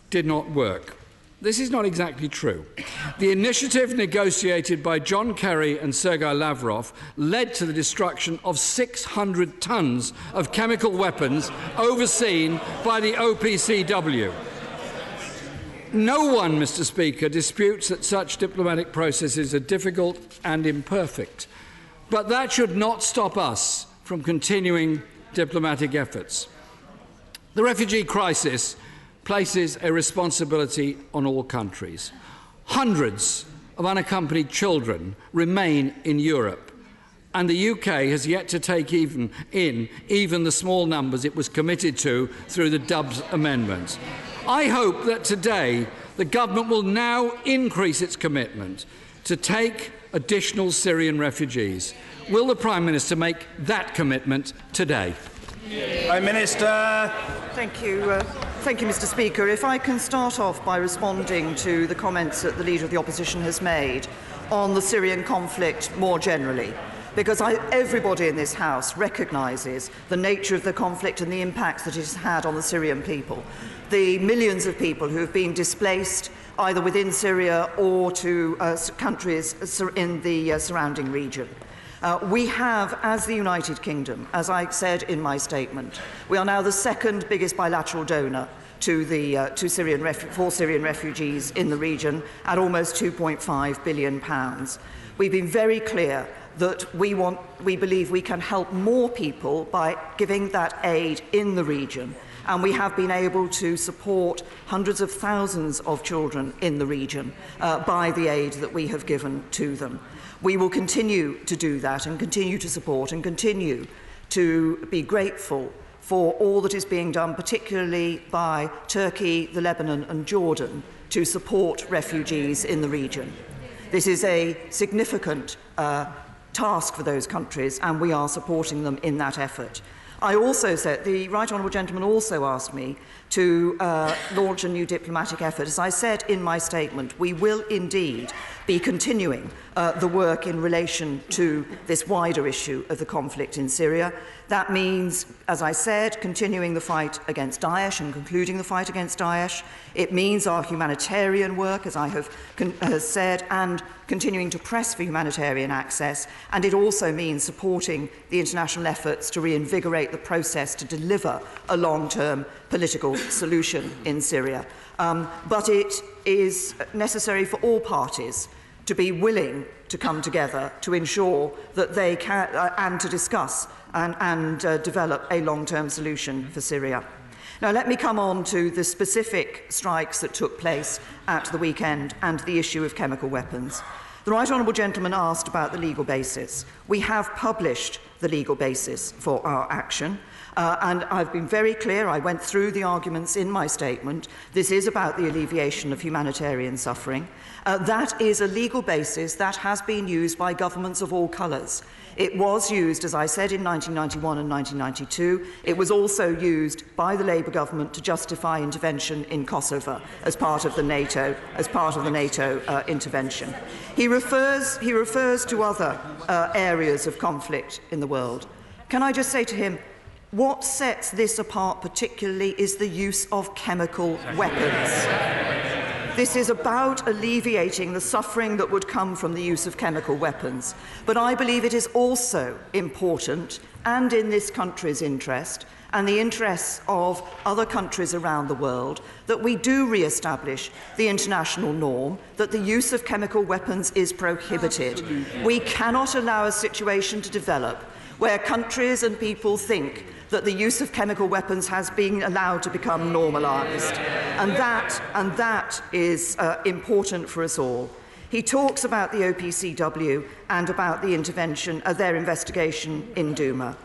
did not work. This is not exactly true. The initiative negotiated by John Kerry and Sergei Lavrov led to the destruction of 600 tons of chemical weapons overseen by the OPCW. No one, Mr. Speaker, disputes that such diplomatic processes are difficult and imperfect, but that should not stop us from continuing diplomatic efforts. The refugee crisis places a responsibility on all countries. Hundreds of unaccompanied children remain in Europe, and the UK has yet to take even the small numbers it was committed to through the Dubs Amendment. I hope that today the government will now increase its commitment to take additional Syrian refugees. Will the Prime Minister make that commitment today? Prime Minister. Thank you, Mr. Speaker. If I can start off by responding to the comments that the Leader of the Opposition has made on the Syrian conflict more generally, because everybody in this House recognises the nature of the conflict and the impacts that it has had on the Syrian people. The millions of people who have been displaced either within Syria or to countries in the surrounding region. We have, as the United Kingdom, as I said in my statement, we are now the second biggest bilateral donor to Syrian refugees in the region at almost £2.5 billion. We've been very clear that we believe we can help more people by giving that aid in the region. and we have been able to support hundreds of thousands of children in the region by the aid that we have given to them. We will continue to do that and continue to support and continue to be grateful for all that is being done, particularly by Turkey, the Lebanon and Jordan, to support refugees in the region. This is a significant task for those countries, and we are supporting them in that effort. I also said, the Right Honourable Gentleman also asked me to launch a new diplomatic effort. As I said in my statement, we will indeed be continuing the work in relation to this wider issue of the conflict in Syria. That means, as I said, continuing the fight against Daesh and concluding the fight against Daesh. It means our humanitarian work, as I have said, and continuing to press for humanitarian access. And it also means supporting the international efforts to reinvigorate the process to deliver a long-term political solution in Syria. But it is necessary for all parties to be willing to come together to ensure that they can, and to discuss and develop a long-term solution for Syria. Now, let me come on to the specific strikes that took place at the weekend and the issue of chemical weapons. The Right Honourable Gentleman asked about the legal basis. We have published the legal basis for our action. And I've been very clear, I went through the arguments in my statement. This is about the alleviation of humanitarian suffering. That is a legal basis that has been used by governments of all colours. It was used, as I said, in 1991 and 1992. It was also used by the Labour government to justify intervention in Kosovo as part of the NATO, intervention. He refers to other areas of conflict in the world. Can I just say to him, what sets this apart particularly is the use of chemical weapons. This is about alleviating the suffering that would come from the use of chemical weapons. But I believe it is also important, and in this country's interest, and the interests of other countries around the world, that we do re-establish the international norm that the use of chemical weapons is prohibited. We cannot allow a situation to develop where countries and people think that the use of chemical weapons has been allowed to become normalised. And that is important for us all. He talks about the OPCW and about the intervention, their investigation in Duma.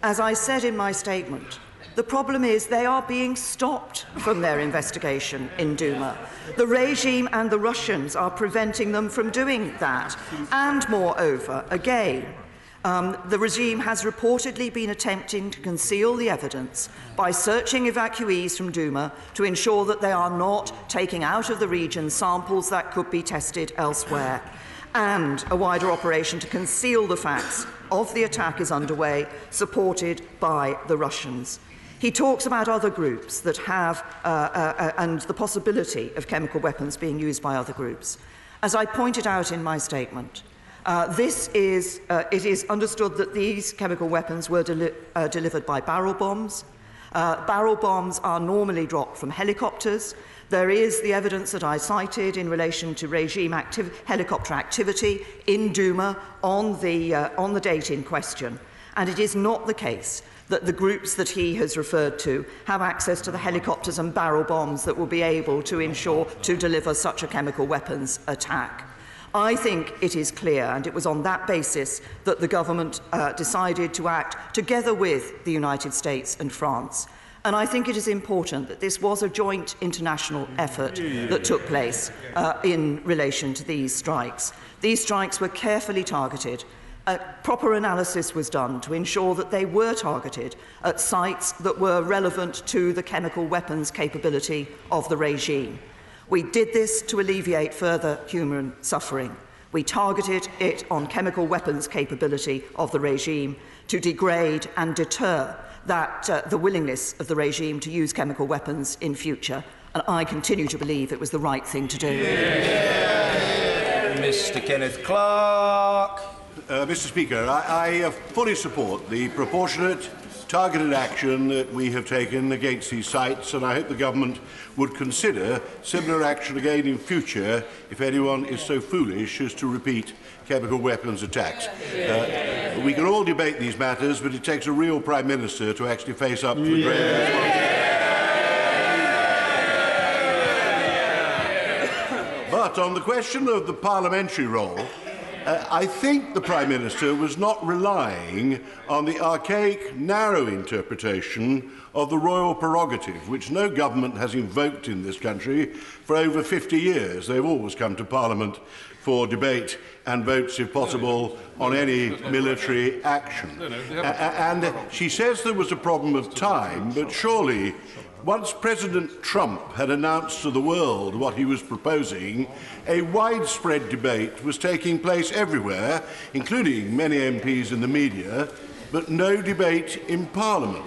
As I said in my statement, the problem is they are being stopped from their investigation in Duma. The regime and the Russians are preventing them from doing that. And moreover, again, the regime has reportedly been attempting to conceal the evidence by searching evacuees from Duma to ensure that they are not taking out of the region samples that could be tested elsewhere. And a wider operation to conceal the facts of the attack is underway, supported by the Russians. He talks about other groups that have, and the possibility of chemical weapons being used by other groups. As I pointed out in my statement, it is understood that these chemical weapons were delivered by barrel bombs. Barrel bombs are normally dropped from helicopters. There is the evidence that I cited in relation to regime helicopter activity in Duma on the date in question. And it is not the case that the groups that he has referred to have access to the helicopters and barrel bombs that will be able to ensure to deliver such a chemical weapons attack. I think it is clear, and it was on that basis that the government decided to act together with the United States and France. And I think it is important that this was a joint international effort that took place in relation to these strikes. These strikes were carefully targeted. A proper analysis was done to ensure that they were targeted at sites that were relevant to the chemical weapons capability of the regime. We did this to alleviate further human suffering. We targeted it on chemical weapons capability of the regime to degrade and deter the willingness of the regime to use chemical weapons in future. And I continue to believe it was the right thing to do. Mr. Kenneth Clark. Mr. Speaker, I fully support the proportionate, targeted action that we have taken against these sites, and I hope the government would consider similar action again in future if anyone is so foolish as to repeat chemical weapons attacks. We can all debate these matters, but it takes a real Prime Minister to actually face up to the grave responsibility. But on the question of the parliamentary role, I think the Prime Minister was not relying on the archaic, narrow interpretation of the royal prerogative, which no government has invoked in this country for over 50 years. They've always come to Parliament for debate and votes, if possible, on any military action. And she says there was a problem of time, but surely, once President Trump had announced to the world what he was proposing, a widespread debate was taking place everywhere, including many MPs in the media, but no debate in Parliament.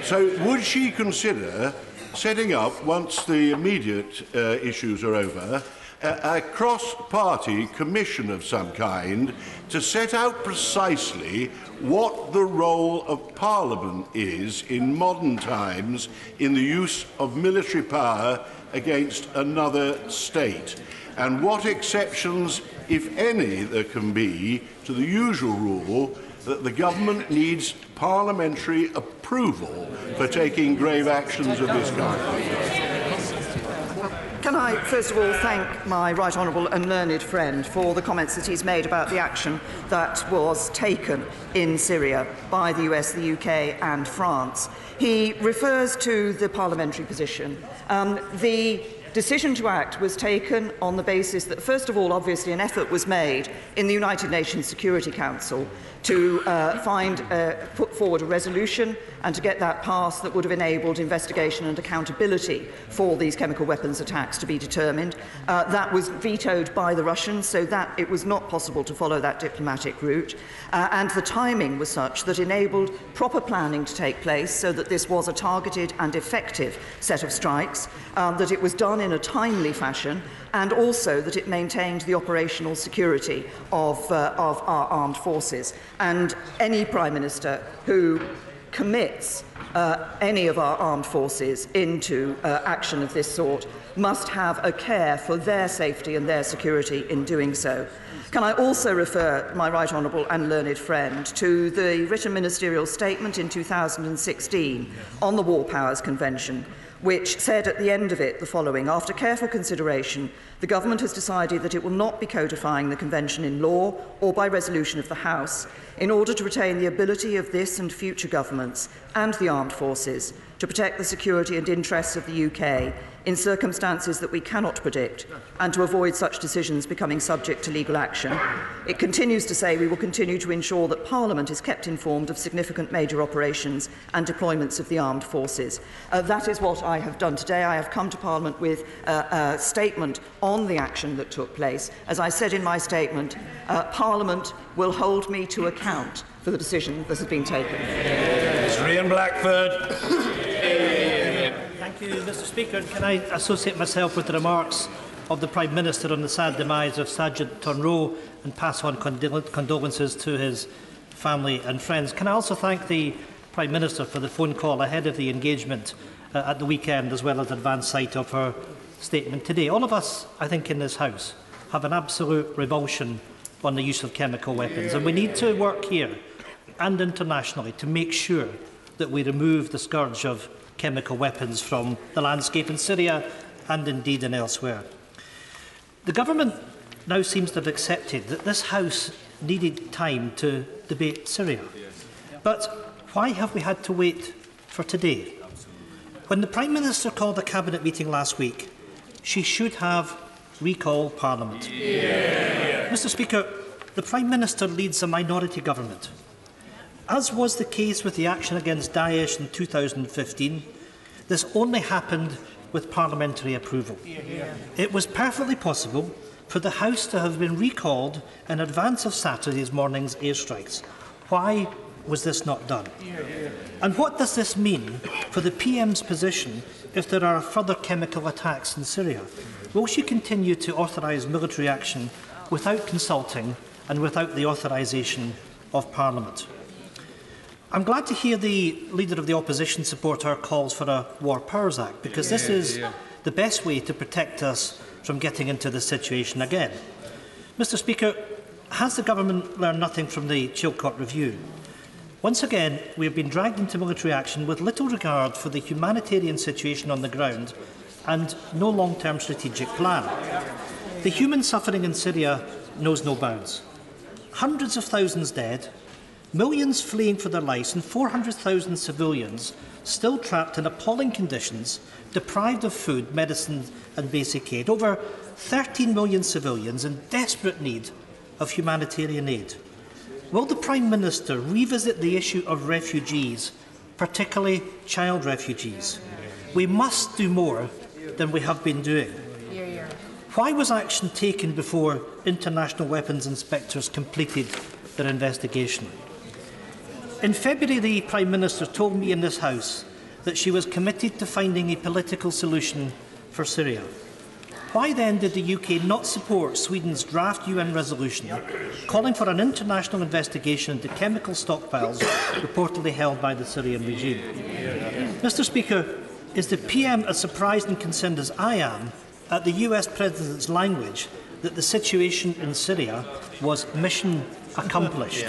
So would she consider setting up, once the immediate issues are over, a cross-party commission of some kind to set out precisely what the role of Parliament is in modern times in the use of military power against another state, and what exceptions, if any, there can be to the usual rule that the government needs parliamentary approval for taking grave actions of this kind. Can I, first of all, thank my right honourable and learned friend for the comments that he's made about the action that was taken in Syria by the US, the UK and France. He refers to the parliamentary position. The decision to act was taken on the basis that, first of all, obviously an effort was made in the United Nations Security Council to put forward a resolution and to get that passed that would have enabled investigation and accountability for these chemical weapons attacks to be determined. That was vetoed by the Russians, so that it was not possible to follow that diplomatic route. And the timing was such that enabled proper planning to take place so that this was a targeted and effective set of strikes, that it was done in a timely fashion, and also that it maintained the operational security of our armed forces. And any Prime Minister who commits any of our armed forces into action of this sort must have a care for their safety and their security in doing so. Can I also refer my right honourable and learned friend to the written ministerial statement in 2016 on the War Powers Convention, which said at the end of it the following: after careful consideration, the government has decided that it will not be codifying the convention in law or by resolution of the House in order to retain the ability of this and future governments and the armed forces to protect the security and interests of the UK in circumstances that we cannot predict, and to avoid such decisions becoming subject to legal action. It continues to say we will continue to ensure that Parliament is kept informed of significant major operations and deployments of the armed forces. That is what I have done today. I have come to Parliament with a statement on the action that took place. As I said in my statement, Parliament will hold me to account for the decision that has been taken. Ian Blackford. Thank you, Mr. Speaker. Can I associate myself with the remarks of the Prime Minister on the sad demise of Sergeant Tonroe and pass on condolences to his family and friends? Can I also thank the Prime Minister for the phone call ahead of the engagement at the weekend, as well as advance sight of her statement today? All of us, I think, in this House have an absolute revulsion on the use of chemical weapons, and we need to work here and internationally to make sure that we remove the scourge of chemical weapons from the landscape in Syria and indeed in elsewhere. The government now seems to have accepted that this House needed time to debate Syria. But why have we had to wait for today? When the Prime Minister called a Cabinet meeting last week, she should have recalled Parliament. Mr. Speaker, the Prime Minister leads a minority government. As was the case with the action against Daesh in 2015, this only happened with parliamentary approval. It was perfectly possible for the House to have been recalled in advance of Saturday's morning's airstrikes. Why was this not done? And what does this mean for the PM's position if there are further chemical attacks in Syria? Will she continue to authorise military action without consulting and without the authorisation of Parliament? I'm glad to hear the Leader of the Opposition support our calls for a War Powers Act, because this is the best way to protect us from getting into this situation again. Mr. Speaker, has the Government learned nothing from the Chilcot Review? Once again, we have been dragged into military action with little regard for the humanitarian situation on the ground and no long-term strategic plan. The human suffering in Syria knows no bounds. Hundreds of thousands dead, millions fleeing for their lives, and 400,000 civilians still trapped in appalling conditions, deprived of food, medicine and basic aid. Over 13 million civilians in desperate need of humanitarian aid. Will the Prime Minister revisit the issue of refugees, particularly child refugees? We must do more than we have been doing. Why was action taken before international weapons inspectors completed their investigation? In February, the Prime Minister told me in this House that she was committed to finding a political solution for Syria. Why then did the UK not support Sweden's draft UN resolution calling for an international investigation into chemical stockpiles reportedly held by the Syrian regime? Mr. Speaker, is the PM as surprised and concerned as I am at the US President's language that the situation in Syria was mission accomplished?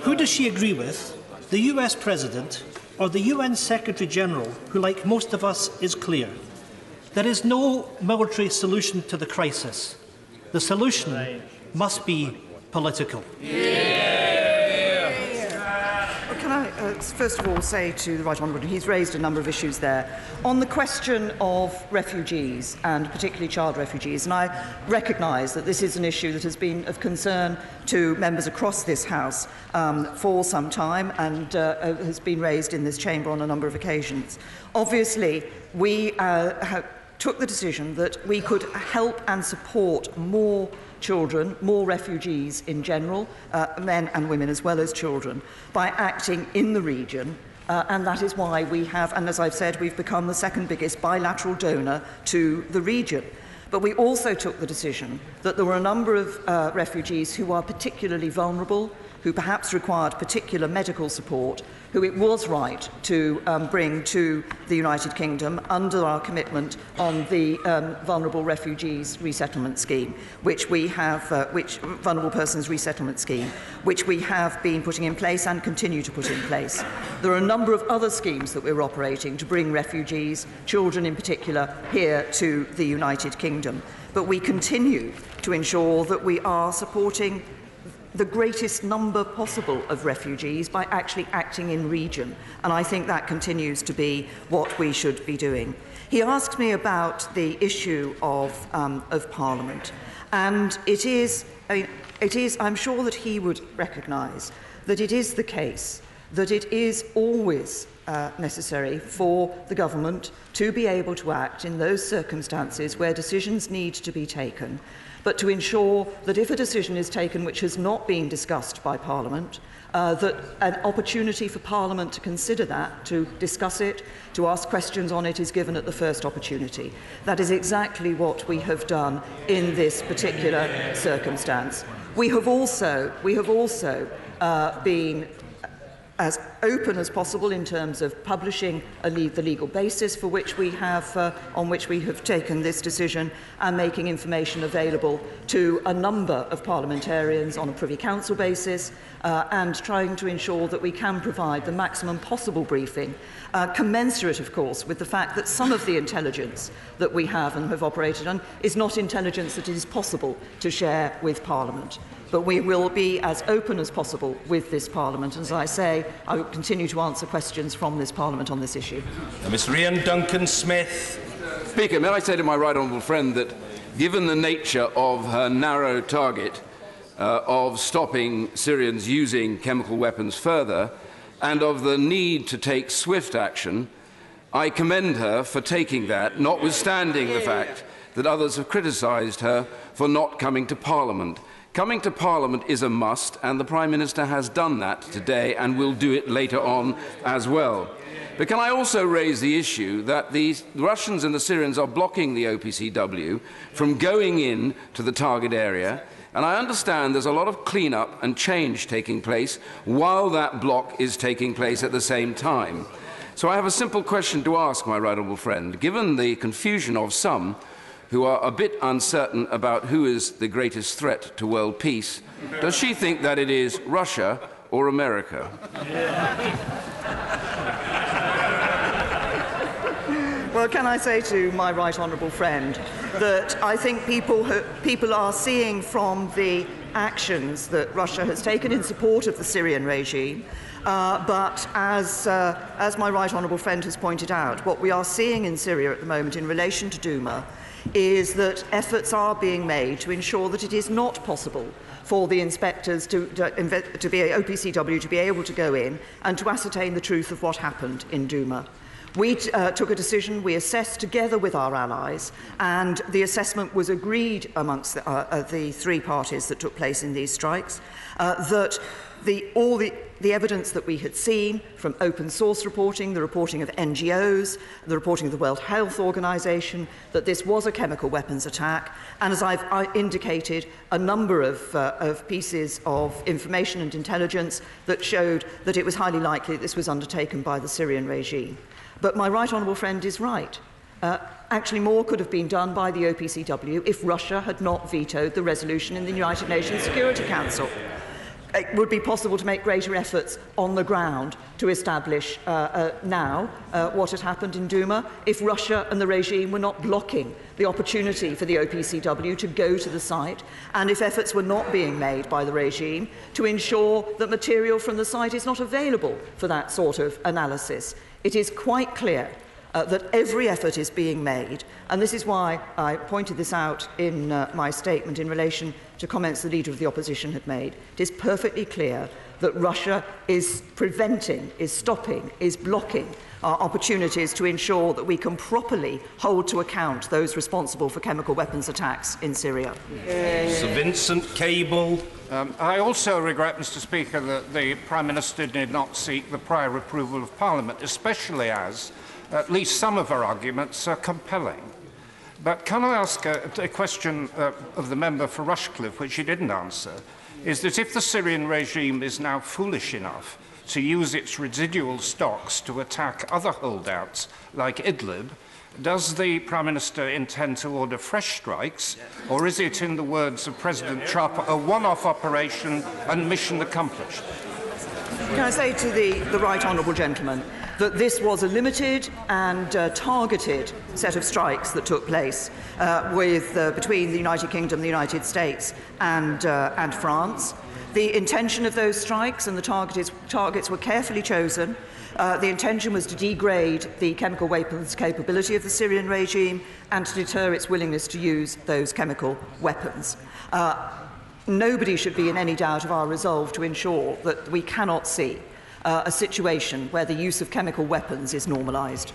Who does she agree with, the US President or the UN Secretary-General, who, like most of us, is clear? There is no military solution to the crisis. The solution must be political. Can I first of all say to the Right Honourable, he's raised a number of issues there. On the question of refugees, and particularly child refugees, and I recognise that this is an issue that has been of concern to members across this House for some time and has been raised in this chamber on a number of occasions. Obviously, we took the decision that we could help and support more children, more refugees in general, men and women as well as children, by acting in the region. And that is why we have, and as I've said, we've become the second biggest bilateral donor to the region. But we also took the decision that there were a number of refugees who are particularly vulnerable, who perhaps required particular medical support, who it was right to bring to the United Kingdom under our commitment on the Vulnerable Refugees Resettlement Scheme, which we have, Vulnerable Persons Resettlement Scheme, which we have been putting in place and continue to put in place. There are a number of other schemes that we're operating to bring refugees, children in particular, here to the United Kingdom. But we continue to ensure that we are supporting the greatest number possible of refugees by actually acting in region, and I think that continues to be what we should be doing. He asked me about the issue of Parliament, and I'm sure that he would recognise that it is the case that it is always necessary for the government to be able to act in those circumstances where decisions need to be taken, but to ensure that if a decision is taken which has not been discussed by Parliament, that an opportunity for Parliament to consider that, to discuss it, to ask questions on it is given at the first opportunity. That is exactly what we have done in this particular circumstance. We have also been as open as possible in terms of publishing the legal basis for which we have, on which we have taken this decision, and making information available to a number of parliamentarians on a Privy Council basis, and trying to ensure that we can provide the maximum possible briefing, commensurate, of course, with the fact that some of the intelligence that we have and have operated on is not intelligence that it is possible to share with Parliament. But we will be as open as possible with this Parliament. As I say, I will continue to answer questions from this Parliament on this issue. Mr. Ian Duncan-Smith. Speaker, may I say to my right honourable friend that given the nature of her narrow target of stopping Syrians using chemical weapons further, and of the need to take swift action, I commend her for taking that, notwithstanding the fact that others have criticised her for not coming to Parliament. Coming to Parliament is a must, and the Prime Minister has done that today and will do it later on as well. But can I also raise the issue that the Russians and the Syrians are blocking the OPCW from going in to the target area, and I understand there's a lot of clean-up and change taking place while that block is taking place at the same time. So I have a simple question to ask my right honourable friend. Given the confusion of some who are a bit uncertain about who is the greatest threat to world peace, does she think that it is Russia or America? Well, can I say to my right honourable friend that I think people are seeing from the actions that Russia has taken in support of the Syrian regime. But as my right honourable friend has pointed out, what we are seeing in Syria at the moment in relation to Duma is that efforts are being made to ensure that it is not possible for the inspectors to be OPCW to be able to go in and to ascertain the truth of what happened in Duma. We took a decision, we assessed together with our allies, and the assessment was agreed amongst the three parties that took place in these strikes, that all the evidence that we had seen from open source reporting, the reporting of NGOs, the reporting of the World Health Organization, that this was a chemical weapons attack, and as I've indicated, a number of pieces of information and intelligence that showed that it was highly likely that this was undertaken by the Syrian regime. But my right honourable friend is right. Actually, more could have been done by the OPCW if Russia had not vetoed the resolution in the United Nations Security Council. It would be possible to make greater efforts on the ground to establish now what had happened in Duma if Russia and the regime were not blocking the opportunity for the OPCW to go to the site, and if efforts were not being made by the regime to ensure that material from the site is not available for that sort of analysis. It is quite clear that every effort is being made, and this is why I pointed this out in my statement in relation to comments the Leader of the Opposition had made. It is perfectly clear that Russia is preventing, is stopping, is blocking our opportunities to ensure that we can properly hold to account those responsible for chemical weapons attacks in Syria. Sir Vincent Cable. I also regret, Mr. Speaker, that the Prime Minister did not seek the prior approval of Parliament, especially as at least some of her arguments are compelling. But can I ask a question of the member for Rushcliffe, which he didn't answer, is that if the Syrian regime is now foolish enough to use its residual stocks to attack other holdouts like Idlib, does the Prime Minister intend to order fresh strikes, or is it, in the words of President Trump, a one-off operation and mission accomplished? Can I say to the right honourable gentleman that this was a limited and targeted set of strikes that took place between the United Kingdom, the United States and France. The intention of those strikes and the targets were carefully chosen. The intention was to degrade the chemical weapons capability of the Syrian regime and to deter its willingness to use those chemical weapons. Nobody should be in any doubt of our resolve to ensure that we cannot see a situation where the use of chemical weapons is normalised.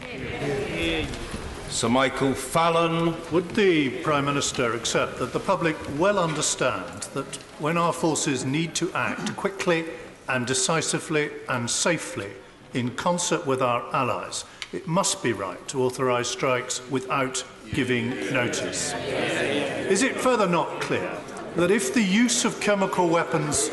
Sir Michael Fallon. Would the Prime Minister accept that the public well understand that when our forces need to act quickly and decisively and safely in concert with our allies, it must be right to authorise strikes without giving notice? Is it further not clear that if the use of chemical weapons